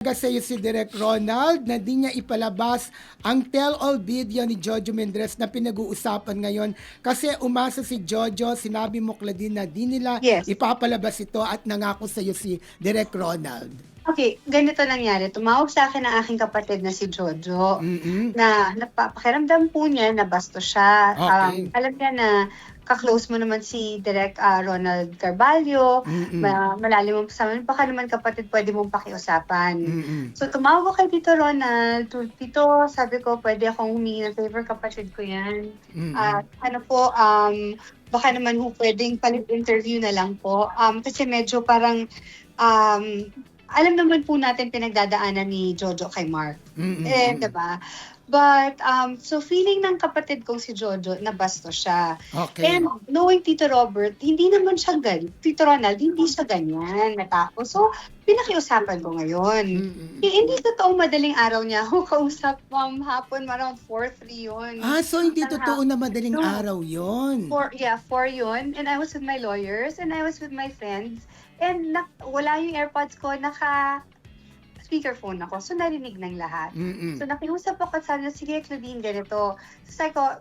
Sa'yo si Direk Ronald na di niya ipalabas ang tell-all video ni Jojo Mendres na pinag-uusapan ngayon kasi umasa si Jojo, sinabi mo Claudine na di nila Yes. ipapalabas ito at nangako sa'yo si Direk Ronald. Okay, ganito nangyari. Tumawag sa akin ang aking kapatid na si Jojo na napapakiramdam po niya na bastos siya. Okay. Alam niya na ka-close mo naman si Direk Ronald Carvalho, malalim mo sa amin, baka naman kapatid pwede mong pakiusapan. So tumawag ko kay Tito Ronald, Tito, sabi ko pwede akong humingi ng favor, kapatid ko yan. Baka naman pwedeng palit interview na lang po. Kasi medyo parang alam naman po natin pinagdadaanan ni Jojo kay Mark. Diba? But, so feeling ng kapatid kong si Jojo na bastos siya. Okay. And knowing Tito Robert, hindi naman siya Tito Ronald, hindi siya ganyan natapos. So, pinakiusapan ko ngayon. Hindi totoong madaling araw niya ako kausap hapon, around 4:03 yun. So hindi totoo na madaling araw yon. 4 yun. And I was with my lawyers and I was with my friends. And wala yung AirPods ko, speakerphone ako, so narinig ng lahat. So nakiusap ako at sabi na, sige Claudine, ganito. So sabi ko,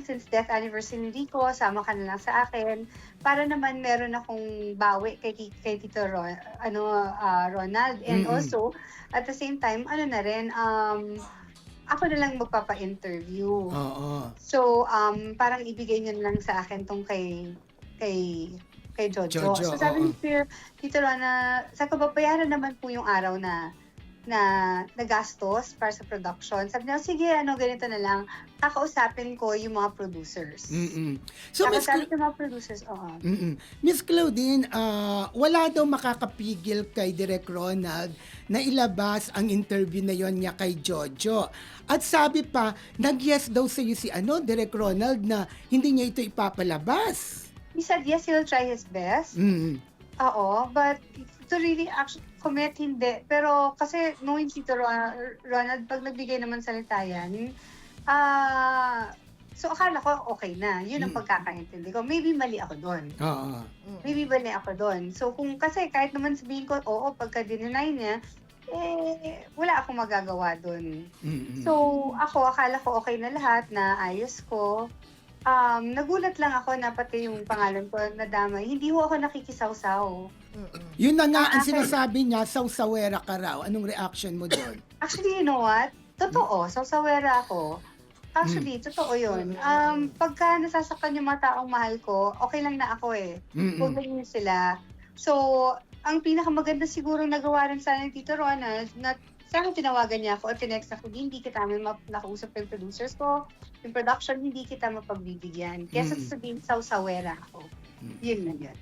since death anniversary ni Rico, sama ka na lang sa akin, para naman meron akong bawi kay Tito Ronald. And also, at the same time, ako na lang magpapa-interview. So, parang ibigay niyo na lang sa akin tong kay Jojo. So sabi ni Tito Rona, sabi ko, babayaran naman po yung araw na nagastos para sa production. Sabi niya, sige, ganito na lang, kakausapin ko yung mga producers. So, Kakausapin yung mga producers, Miss Claudine, wala daw makakapigil kay Direk Ronald na ilabas ang interview na yon niya kay Jojo. At sabi pa, nag-yes daw sa'yo si Direk Ronald na hindi niya ito ipapalabas. He said, yes, he'll try his best. Oo, but to really actually commit, hindi. Pero kasi knowing Tito Ronald, pag nagbigay naman salita yan, so akala ko okay na. Yun ang pagkakaintindi ko. Maybe mali ako doon. So kasi kahit naman sabihin ko, oo, pagka dinenay niya, wala akong magagawa doon. So akala ko okay na lahat, na ayos ko. Nagulat lang ako na pati yung pangalan ko nadamay. Hindi ho ako nakikisawsaw. Yun na nga ang sinasabi niya, sawsawera ka raw. Anong reaction mo doon? Actually, you know what? Totoo, sawsawera ako. Actually, totoo yun. Pagka nasasaktan yung mga taong mahal ko, okay lang na ako eh. Huwag lang sila. So, ang pinakamaganda siguro nagawa rin sana ni Tito Ronald, na sana tinawagan niya ako at tinext ako, hindi kita nakausap yung producers ko, yung production, hindi kita mapagbibigyan. Kaya sasabihin, sawsawera ako. Yun na yun.